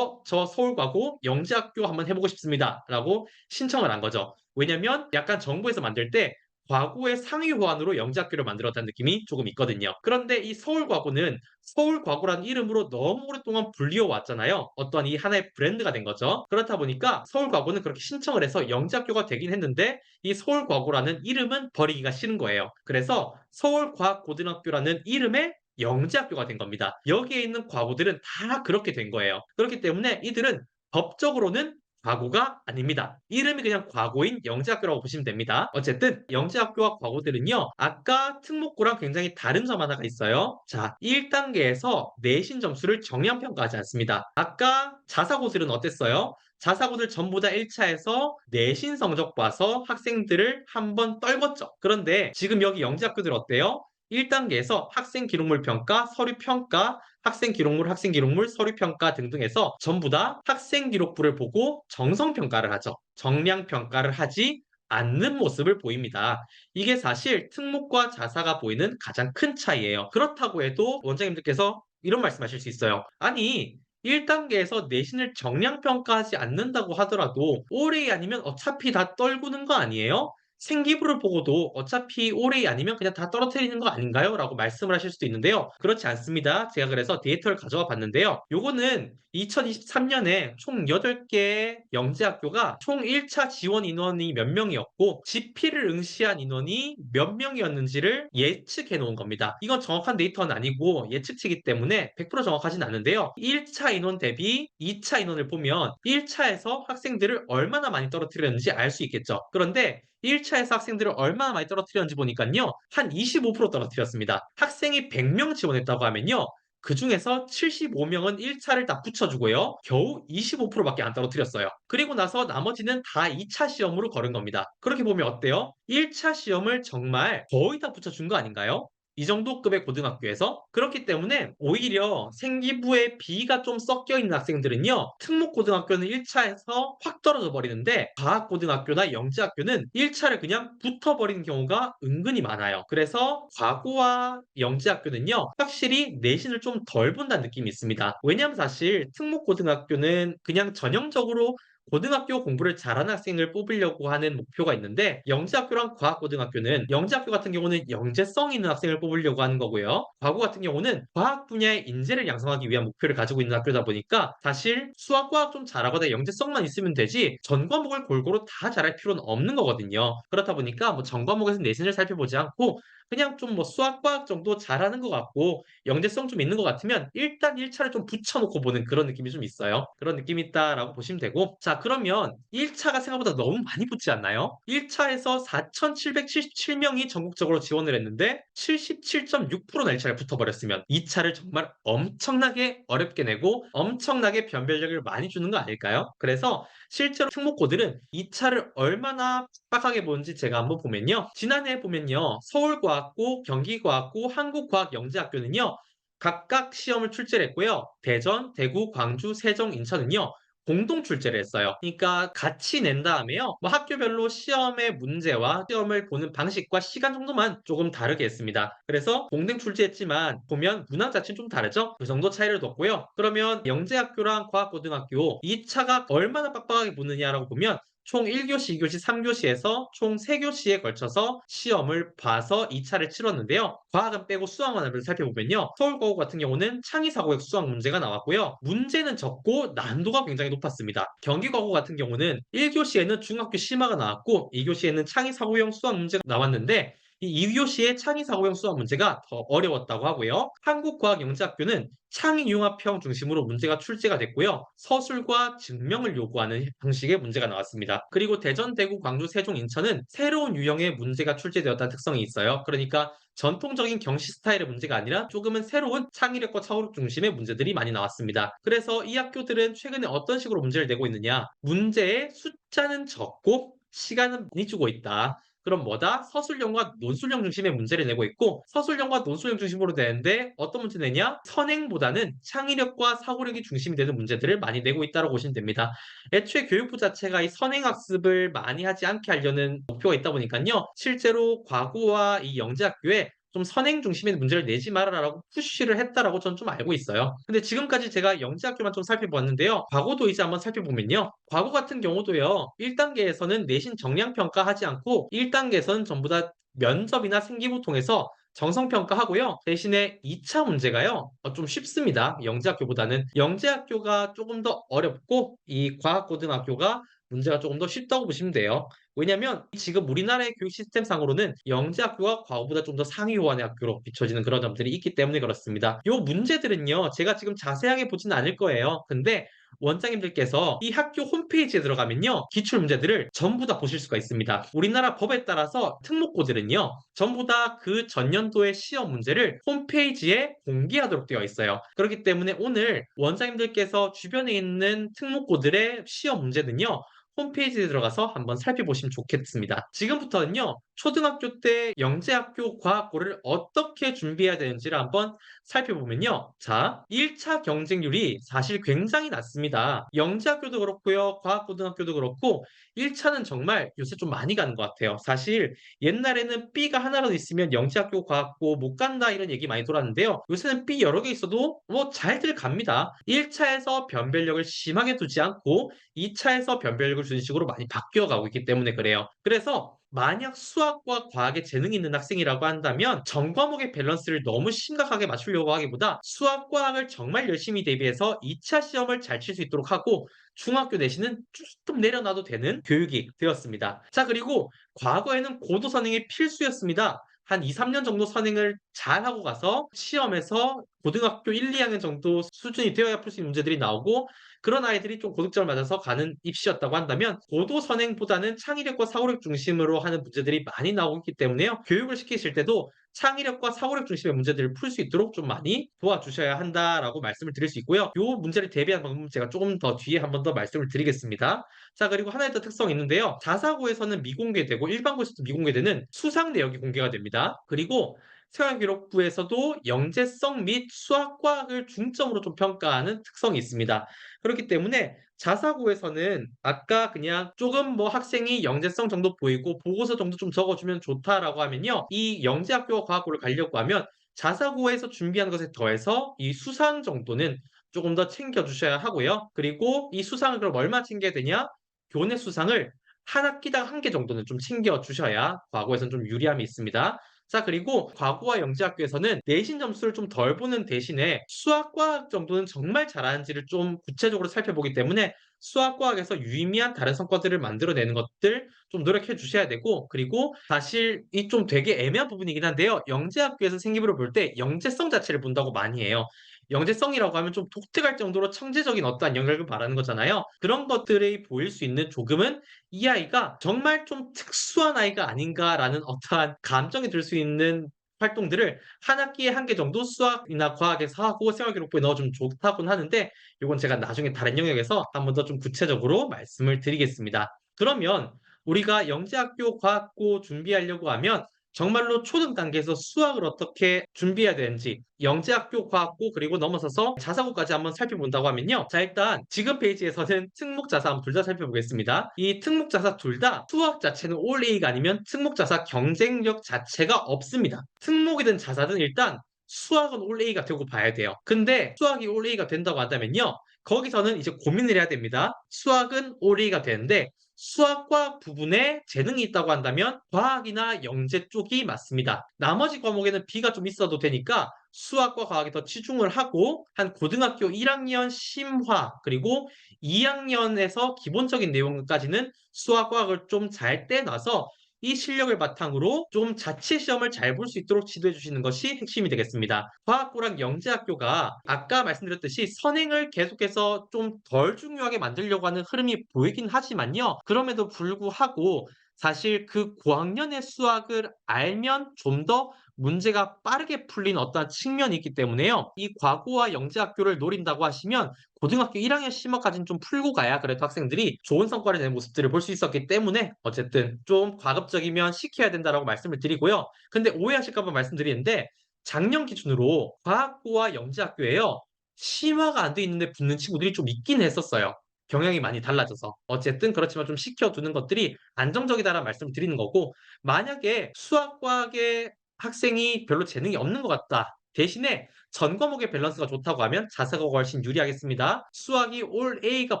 [SPEAKER 1] 저 서울과고 영재학교 한번 해보고 싶습니다. 라고 신청을 한 거죠. 왜냐면 약간 정부에서 만들 때 과고의 상위 호환으로 영재학교를 만들었다는 느낌이 조금 있거든요. 그런데 이 서울과고는 서울과고라는 이름으로 너무 오랫동안 불리워 왔잖아요. 어떤 이 하나의 브랜드가 된 거죠. 그렇다 보니까 서울과고는 그렇게 신청을 해서 영재학교가 되긴 했는데 이 서울과고라는 이름은 버리기가 싫은 거예요. 그래서 서울과학고등학교라는 이름의 영재학교가 된 겁니다. 여기에 있는 과고들은 다 그렇게 된 거예요. 그렇기 때문에 이들은 법적으로는 과고가 아닙니다. 이름이 그냥 과고인 영재학교라고 보시면 됩니다. 어쨌든 영재학교와 과고들은요. 아까 특목고랑 굉장히 다른 점 하나가 있어요. 자, 1단계에서 내신 점수를 정량평가하지 않습니다. 아까 자사고들은 어땠어요? 자사고들 전부 다 1차에서 내신 성적 봐서 학생들을 한번 떨궜죠. 그런데 지금 여기 영재학교들 어때요? 1단계에서 학생 기록물 평가, 서류 평가, 학생 기록물, 학생 기록물, 서류 평가 등등해서 전부 다 학생 기록부를 보고 정성 평가를 하죠. 정량 평가를 하지 않는 모습을 보입니다. 이게 사실 특목과 자사가 보이는 가장 큰 차이예요. 그렇다고 해도 원장님들께서 이런 말씀하실 수 있어요. 아니, 1단계에서 내신을 정량 평가하지 않는다고 하더라도 올해 아니면 어차피 다 떨구는 거 아니에요? 생기부를 보고도 어차피 올해 아니면 그냥 다 떨어뜨리는 거 아닌가요? 라고 말씀을 하실 수도 있는데요. 그렇지 않습니다. 제가 그래서 데이터를 가져와 봤는데요. 요거는 2023년에 총 8개의 영재학교가 총 1차 지원 인원이 몇 명이었고 지피를 응시한 인원이 몇 명이었는지를 예측해 놓은 겁니다. 이건 정확한 데이터는 아니고 예측치기 때문에 100% 정확하진 않은데요. 1차 인원 대비 2차 인원을 보면 1차에서 학생들을 얼마나 많이 떨어뜨렸는지 알 수 있겠죠. 그런데 1차에서 학생들을 얼마나 많이 떨어뜨렸는지 보니까요. 한 25% 떨어뜨렸습니다. 학생이 100명 지원했다고 하면요. 그 중에서 75명은 1차를 다 붙여주고요. 겨우 25%밖에 안 떨어뜨렸어요. 그리고 나서 나머지는 다 2차 시험으로 걸은 겁니다. 그렇게 보면 어때요? 1차 시험을 정말 거의 다 붙여준 거 아닌가요? 이 정도 급의 고등학교에서 그렇기 때문에 오히려 생기부에 B가 좀 섞여 있는 학생들은요. 특목고등학교는 1차에서 확 떨어져 버리는데 과학고등학교나 영재학교는 1차를 그냥 붙어버리는 경우가 은근히 많아요. 그래서 과고와 영재학교는요. 확실히 내신을 좀 덜 본다는 느낌이 있습니다. 왜냐하면 사실 특목고등학교는 그냥 전형적으로 고등학교 공부를 잘하는 학생을 뽑으려고 하는 목표가 있는데 영재학교랑 과학고등학교는 영재학교 같은 경우는 영재성 있는 학생을 뽑으려고 하는 거고요. 과고 같은 경우는 과학 분야의 인재를 양성하기 위한 목표를 가지고 있는 학교다 보니까 사실 수학, 과학 좀 잘하거나 영재성만 있으면 되지 전 과목을 골고루 다 잘할 필요는 없는 거거든요. 그렇다 보니까 뭐 전 과목에서 내신을 살펴보지 않고 그냥 좀 뭐 수학, 과학 정도 잘하는 것 같고 영재성 좀 있는 것 같으면 일단 1차를 좀 붙여놓고 보는 그런 느낌이 좀 있어요. 그런 느낌이 있다라고 보시면 되고 자 그러면 1차가 생각보다 너무 많이 붙지 않나요? 1차에서 4,777명이 전국적으로 지원을 했는데 77.6%나 1차를 붙어버렸으면 2차를 정말 엄청나게 어렵게 내고 엄청나게 변별력을 많이 주는 거 아닐까요? 그래서 실제로 특목고들은 2차를 얼마나 빡빡하게 보는지 제가 한번 보면요. 지난해 보면요. 서울과학고, 경기과학고, 한국과학영재학교는요. 각각 시험을 출제를 했고요. 대전, 대구, 광주, 세종, 인천은요. 공동 출제를 했어요. 그러니까 같이 낸 다음에요. 뭐 학교별로 시험의 문제와 시험을 보는 방식과 시간 정도만 조금 다르게 했습니다. 그래서 공동 출제했지만 보면 문항 자체는 좀 다르죠? 그 정도 차이를 뒀고요. 그러면 영재학교랑 과학고등학교 2차가 얼마나 빡빡하게 보느냐라고 보면 총 1교시, 2교시, 3교시에서 총 3교시에 걸쳐서 시험을 봐서 2차를 치렀는데요. 과학은 빼고 수학만 살펴보면요. 서울과고 같은 경우는 창의사고의 수학 문제가 나왔고요. 문제는 적고 난도가 굉장히 높았습니다. 경기과고 같은 경우는 1교시에는 중학교 심화가 나왔고 2교시에는 창의사고형 수학 문제가 나왔는데 이 이휘호시의 창의사고형 수학 문제가 더 어려웠다고 하고요. 한국과학영재학교는 창의융합형 중심으로 문제가 출제가 됐고요. 서술과 증명을 요구하는 형식의 문제가 나왔습니다. 그리고 대전, 대구, 광주, 세종, 인천은 새로운 유형의 문제가 출제되었다는 특성이 있어요. 그러니까 전통적인 경시 스타일의 문제가 아니라 조금은 새로운 창의력과 차후력 중심의 문제들이 많이 나왔습니다. 그래서 이 학교들은 최근에 어떤 식으로 문제를 내고 있느냐? 문제의 숫자는 적고 시간은 많이 주고 있다. 그럼 뭐다? 서술형과 논술형 중심의 문제를 내고 있고 서술형과 논술형 중심으로 되는데 어떤 문제 내냐? 선행보다는 창의력과 사고력이 중심이 되는 문제들을 많이 내고 있다고 보시면 됩니다. 애초에 교육부 자체가 이 선행학습을 많이 하지 않게 하려는 목표가 있다 보니까요. 실제로 과구와 이 영재학교에 좀 선행 중심의 문제를 내지 말아라라고 푸시를 했다라고 저는 좀 알고 있어요. 근데 지금까지 제가 영재학교만 좀 살펴보았는데요. 과거도 이제 한번 살펴보면요. 과거 같은 경우도요. 1단계에서는 내신 정량평가 하지 않고 1단계에서는 전부 다 면접이나 생기부 통해서 정성평가하고요. 대신에 2차 문제가요. 좀 쉽습니다. 영재학교보다는. 영재학교가 조금 더 어렵고 이 과학고등학교가 문제가 조금 더 쉽다고 보시면 돼요. 왜냐면 지금 우리나라의 교육 시스템상으로는 영재학교가 과거보다 좀 더 상위 호환의 학교로 비춰지는 그런 점들이 있기 때문에 그렇습니다. 요 문제들은요, 제가 지금 자세하게 보지는 않을 거예요. 근데 원장님들께서 이 학교 홈페이지에 들어가면요, 기출 문제들을 전부 다 보실 수가 있습니다. 우리나라 법에 따라서 특목고들은요, 전부 다 그 전년도의 시험 문제를 홈페이지에 공개하도록 되어 있어요. 그렇기 때문에 오늘 원장님들께서 주변에 있는 특목고들의 시험 문제는요, 홈페이지에 들어가서 한번 살펴보시면 좋겠습니다. 지금부터는요, 초등학교 때 영재학교 과학고를 어떻게 준비해야 되는지를 한번 살펴보면요. 자, 1차 경쟁률이 사실 굉장히 낮습니다. 영재학교도 그렇고요, 과학고등학교도 그렇고 1차는 정말 요새 좀 많이 가는 것 같아요. 사실 옛날에는 B가 하나라도 있으면 영재학교 과학고 못 간다 이런 얘기 많이 돌았는데요. 요새는 B 여러 개 있어도 뭐 잘들 갑니다. 1차에서 변별력을 심하게 두지 않고 2차에서 변별력을 주는 식으로 많이 바뀌어가고 있기 때문에 그래요. 그래서 만약 수학과 과학에 재능이 있는 학생이라고 한다면 전 과목의 밸런스를 너무 심각하게 맞추려고 하기보다 수학, 과학을 정말 열심히 대비해서 2차 시험을 잘 칠 수 있도록 하고 중학교 내신은 조금 내려놔도 되는 교육이 되었습니다. 자, 그리고 과거에는 고도 선행이 필수였습니다. 한 2, 3년 정도 선행을 잘 하고 가서 시험에서 고등학교 1, 2학년 정도 수준이 되어야 풀 수 있는 문제들이 나오고 그런 아이들이 좀 고득점을 맞아서 가는 입시였다고 한다면 고도 선행보다는 창의력과 사고력 중심으로 하는 문제들이 많이 나오고 있기 때문에요. 교육을 시키실 때도 창의력과 사고력 중심의 문제들을 풀 수 있도록 좀 많이 도와주셔야 한다라고 말씀을 드릴 수 있고요. 이 문제를 대비한 방법 제가 조금 더 뒤에 한 번 더 말씀을 드리겠습니다. 자, 그리고 하나의 더 특성이 있는데요. 자사고에서는 미공개되고 일반고에서도 미공개되는 수상 내역이 공개가 됩니다. 그리고 생활기록부에서도 영재성 및 수학과학을 중점으로 좀 평가하는 특성이 있습니다. 그렇기 때문에 자사고에서는 아까 그냥 조금 뭐 학생이 영재성 정도 보이고 보고서 정도 좀 적어주면 좋다라고 하면요. 이 영재학교와 과학고를 가려고 하면 자사고에서 준비하는 것에 더해서 이 수상 정도는 조금 더 챙겨주셔야 하고요. 그리고 이 수상을 그럼 얼마 챙겨야 되냐? 교내 수상을 한 학기당 한 개 정도는 좀 챙겨주셔야 과거에서는 좀 유리함이 있습니다. 자, 그리고 과구와 영재학교에서는 내신 점수를 좀 덜 보는 대신에 수학, 과학 정도는 정말 잘하는지를 좀 구체적으로 살펴보기 때문에 수학, 과학에서 유의미한 다른 성과들을 만들어내는 것들 좀 노력해 주셔야 되고 그리고 사실 이 좀 되게 애매한 부분이긴 한데요. 영재학교에서 생기부를 볼 때 영재성 자체를 본다고 많이 해요. 영재성이라고 하면 좀 독특할 정도로 청재적인 어떠한 영역을 말하는 거잖아요. 그런 것들이 보일 수 있는 조금은 이 아이가 정말 좀 특수한 아이가 아닌가라는 어떠한 감정이 들 수 있는 활동들을 한 학기에 한 개 정도 수학이나 과학에서 하고 생활기록부에 넣어주면 좋다고는 하는데 이건 제가 나중에 다른 영역에서 한 번 더 좀 구체적으로 말씀을 드리겠습니다. 그러면 우리가 영재학교 과학고 준비하려고 하면 정말로 초등 단계에서 수학을 어떻게 준비해야 되는지 영재학교 과학고 그리고 넘어서서 자사고까지 한번 살펴본다고 하면요. 자, 일단 지금 페이지에서는 특목자사 한번 둘 다 살펴보겠습니다. 이 특목자사 둘 다 수학 자체는 올 A가 아니면 특목자사 경쟁력 자체가 없습니다. 특목이든 자사든 일단 수학은 올 A가 되고 봐야 돼요. 근데 수학이 올 A가 된다고 한다면요. 거기서는 이제 고민을 해야 됩니다. 수학은 올 A가 되는데 수학과 부분에 재능이 있다고 한다면 과학이나 영재 쪽이 맞습니다. 나머지 과목에는 B가 좀 있어도 되니까 수학과 과학에 더 치중을 하고 한 고등학교 1학년 심화 그리고 2학년에서 기본적인 내용까지는 수학, 과학을 좀 잘 떼놔서 이 실력을 바탕으로 좀 자체 시험을 잘 볼 수 있도록 지도해 주시는 것이 핵심이 되겠습니다. 과학고랑 영재학교가 아까 말씀드렸듯이 선행을 계속해서 좀 덜 중요하게 만들려고 하는 흐름이 보이긴 하지만요. 그럼에도 불구하고 사실 그 고학년의 수학을 알면 좀 더 문제가 빠르게 풀린 어떠한 측면이 있기 때문에요. 이 과고와 영재학교를 노린다고 하시면 고등학교 1학년 심화까지는 좀 풀고 가야 그래도 학생들이 좋은 성과를 내는 모습들을 볼 수 있었기 때문에 어쨌든 좀 과급적이면 시켜야 된다라고 말씀을 드리고요. 근데 오해하실까 봐 말씀드리는데 작년 기준으로 과학고와 영재학교에요. 심화가 안 돼 있는데 붙는 친구들이 좀 있긴 했었어요. 경향이 많이 달라져서. 어쨌든 그렇지만 좀 시켜두는 것들이 안정적이다라는 말씀을 드리는 거고 만약에 수학, 과학의 학생이 별로 재능이 없는 것 같다. 대신에 전 과목의 밸런스가 좋다고 하면 자사고가 훨씬 유리하겠습니다. 수학이 올 A가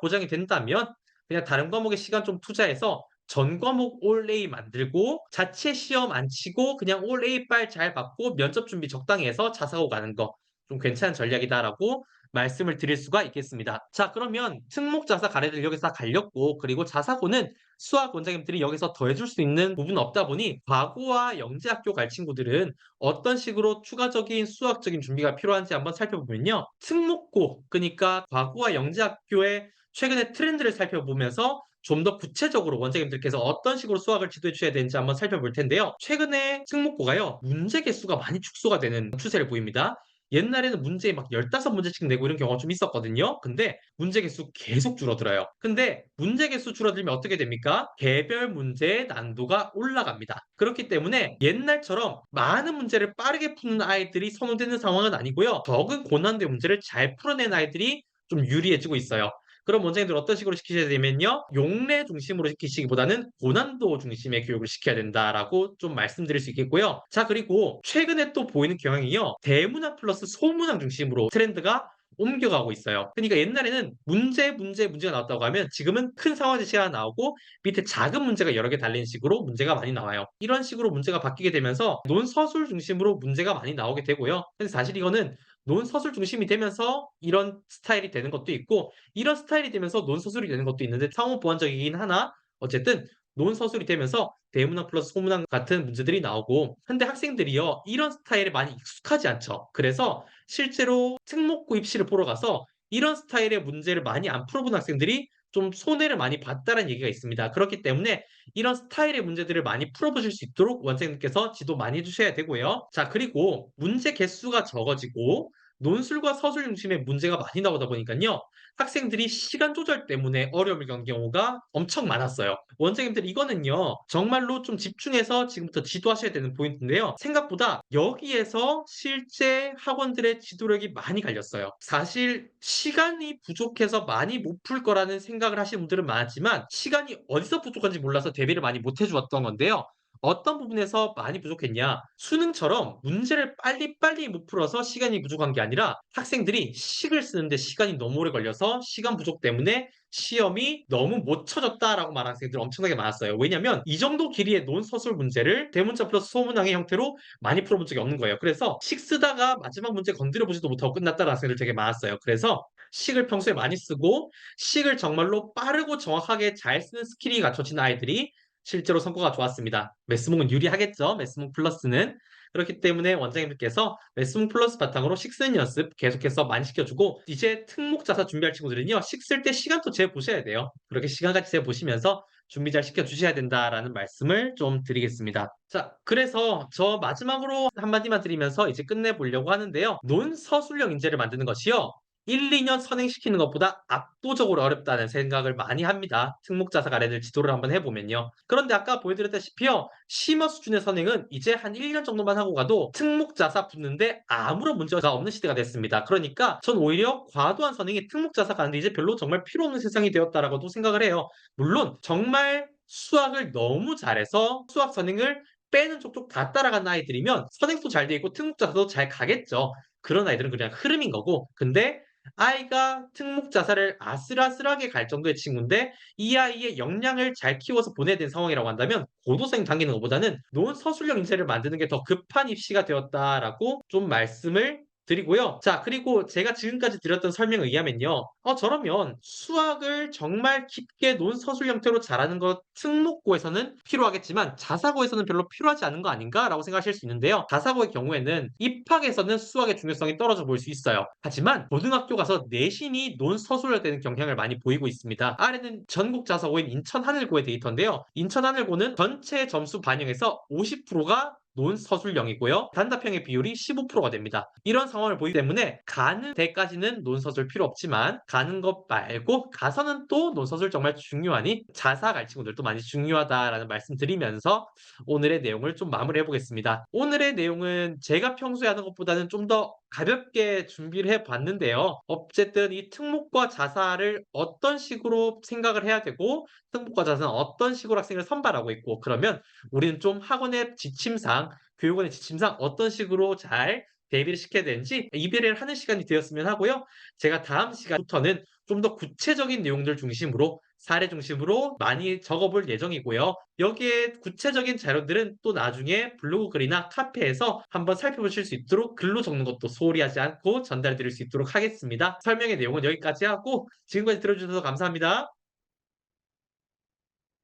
[SPEAKER 1] 보장이 된다면 그냥 다른 과목에 시간 좀 투자해서 전 과목 올 A 만들고 자체 시험 안 치고 그냥 올 A 빨 잘 받고 면접 준비 적당히 해서 자사고 가는 거 좀 괜찮은 전략이다라고 말씀을 드릴 수가 있겠습니다. 자, 그러면 특목자사 가래들 여기서 다 갈렸고 그리고 자사고는 수학 원장님들이 여기서 더해줄 수 있는 부분은 없다 보니 과고와 영재학교 갈 친구들은 어떤 식으로 추가적인 수학적인 준비가 필요한지 한번 살펴보면요. 특목고, 그러니까 과고와 영재학교의 최근의 트렌드를 살펴보면서 좀 더 구체적으로 원장님들께서 어떤 식으로 수학을 지도해 주셔야 되는지 한번 살펴볼 텐데요. 최근에 특목고가요. 문제 개수가 많이 축소가 되는 추세를 보입니다. 옛날에는 문제에 막 15문제씩 내고 이런 경우가 좀 있었거든요. 근데 문제 개수 계속 줄어들어요. 근데 문제 개수 줄어들면 어떻게 됩니까? 개별 문제의 난도가 올라갑니다. 그렇기 때문에 옛날처럼 많은 문제를 빠르게 푸는 아이들이 선호되는 상황은 아니고요. 적은 고난도의 문제를 잘 풀어낸 아이들이 좀 유리해지고 있어요. 그럼 원장님들 어떤 식으로 시키셔야 되면요. 용례 중심으로 시키시기보다는 고난도 중심의 교육을 시켜야 된다라고 좀 말씀드릴 수 있겠고요. 자, 그리고 최근에 또 보이는 경향이요. 대문항 플러스 소문항 중심으로 트렌드가 옮겨가고 있어요. 그러니까 옛날에는 문제가 나왔다고 하면 지금은 큰 상황 제시가 나오고 밑에 작은 문제가 여러 개 달린 식으로 문제가 많이 나와요. 이런 식으로 문제가 바뀌게 되면서 논서술 중심으로 문제가 많이 나오게 되고요. 근데 사실 이거는 논서술 중심이 되면서 이런 스타일이 되는 것도 있고 이런 스타일이 되면서 논서술이 되는 것도 있는데 상호 보완적이긴 하나 어쨌든 논서술이 되면서 대문항 플러스 소문항 같은 문제들이 나오고 근데 학생들이요 이런 스타일에 많이 익숙하지 않죠. 그래서 실제로 특목고 입시를 보러 가서 이런 스타일의 문제를 많이 안 풀어본 학생들이 좀 손해를 많이 봤다는 얘기가 있습니다. 그렇기 때문에 이런 스타일의 문제들을 많이 풀어보실 수 있도록 원장님께서 지도 많이 해주셔야 되고요. 자, 그리고 문제 개수가 적어지고 논술과 서술 중심의 문제가 많이 나오다 보니까요. 학생들이 시간 조절 때문에 어려움을 겪는 경우가 엄청 많았어요. 원장님들 이거는요. 정말로 좀 집중해서 지금부터 지도하셔야 되는 포인트인데요. 생각보다 여기에서 실제 학원들의 지도력이 많이 갈렸어요. 사실 시간이 부족해서 많이 못 풀 거라는 생각을 하시는 분들은 많았지만 시간이 어디서 부족한지 몰라서 대비를 많이 못 해주었던 건데요. 어떤 부분에서 많이 부족했냐? 수능처럼 문제를 빨리빨리 못 풀어서 시간이 부족한 게 아니라 학생들이 식을 쓰는데 시간이 너무 오래 걸려서 시간 부족 때문에 시험이 너무 못 쳐졌다라고 말하는 학생들이 엄청나게 많았어요. 왜냐면 이 정도 길이의 논서술 문제를 대문자 플러스 소문항의 형태로 많이 풀어본 적이 없는 거예요. 그래서 식 쓰다가 마지막 문제 건드려 보지도 못하고 끝났다는 학생들 되게 많았어요. 그래서 식을 평소에 많이 쓰고 식을 정말로 빠르고 정확하게 잘 쓰는 스킬이 갖춰진 아이들이 실제로 성과가 좋았습니다. 매스몽은 유리하겠죠. 매스몽 플러스는. 그렇기 때문에 원장님들께서 매스몽 플러스 바탕으로 식쓰는 연습 계속해서 많이 시켜주고 이제 특목자사 준비할 친구들은요. 식 쓸 때 시간도 재보셔야 돼요. 그렇게 시간같이 재보시면서 준비 잘 시켜주셔야 된다라는 말씀을 좀 드리겠습니다. 자, 그래서 저 마지막으로 한마디만 드리면서 이제 끝내보려고 하는데요. 논서술형 인재를 만드는 것이요. 1, 2년 선행시키는 것보다 압도적으로 어렵다는 생각을 많이 합니다. 특목자사 아래들 지도를 한번 해보면요. 그런데 아까 보여드렸다시피요. 심화 수준의 선행은 이제 한 1년 정도만 하고 가도 특목자사 붙는데 아무런 문제가 없는 시대가 됐습니다. 그러니까 전 오히려 과도한 선행이 특목자사 가는데 이제 별로 정말 필요 없는 세상이 되었다라고도 생각을 해요. 물론 정말 수학을 너무 잘해서 수학 선행을 빼는 족족 다 따라간 아이들이면 선행도 잘 돼 있고 특목자사도 잘 가겠죠. 그런 아이들은 그냥 흐름인 거고 근데 아이가 특목자사를 아슬아슬하게 갈 정도의 친구인데 이 아이의 역량을 잘 키워서 보내야 되는 상황이라고 한다면 고도생 당기는 것보다는 논서술형 인재를 만드는 게 더 급한 입시가 되었다라고 좀 말씀을 드리고요. 자, 그리고 제가 지금까지 드렸던 설명에 의하면요. 저러면 수학을 정말 깊게 논서술 형태로 잘하는 것 특목고에서는 필요하겠지만 자사고에서는 별로 필요하지 않은 거 아닌가라고 생각하실 수 있는데요. 자사고의 경우에는 입학에서는 수학의 중요성이 떨어져 보일 수 있어요. 하지만 고등학교 가서 내신이 논서술에 대한 경향을 많이 보이고 있습니다. 아래는 전국 자사고인 인천하늘고의 데이터인데요. 인천하늘고는 전체 점수 반영에서 50%가 논서술형이고요. 단답형의 비율이 15%가 됩니다. 이런 상황을 보이기 때문에 가는 데까지는 논서술 필요 없지만 가는 것 말고 가서는 또 논서술 정말 중요하니 자사 갈 친구들도 많이 중요하다라는 말씀 드리면서 오늘의 내용을 좀 마무리해 보겠습니다. 오늘의 내용은 제가 평소에 하는 것보다는 좀 더 가볍게 준비를 해 봤는데요. 어쨌든 이 특목과 자사를 어떤 식으로 생각을 해야 되고 특목과 자사는 어떤 식으로 학생을 선발하고 있고 그러면 우리는 좀 학원의 지침상 교육원의 지침상 어떤 식으로 잘 대비를 시켜야 되는지 이해를 하는 시간이 되었으면 하고요. 제가 다음 시간부터는 좀 더 구체적인 내용들 중심으로 사례 중심으로 많이 적어볼 예정이고요. 여기에 구체적인 자료들은 또 나중에 블로그 글이나 카페에서 한번 살펴보실 수 있도록 글로 적는 것도 소홀히 하지 않고 전달해 드릴 수 있도록 하겠습니다. 설명의 내용은 여기까지 하고 지금까지 들어주셔서 감사합니다.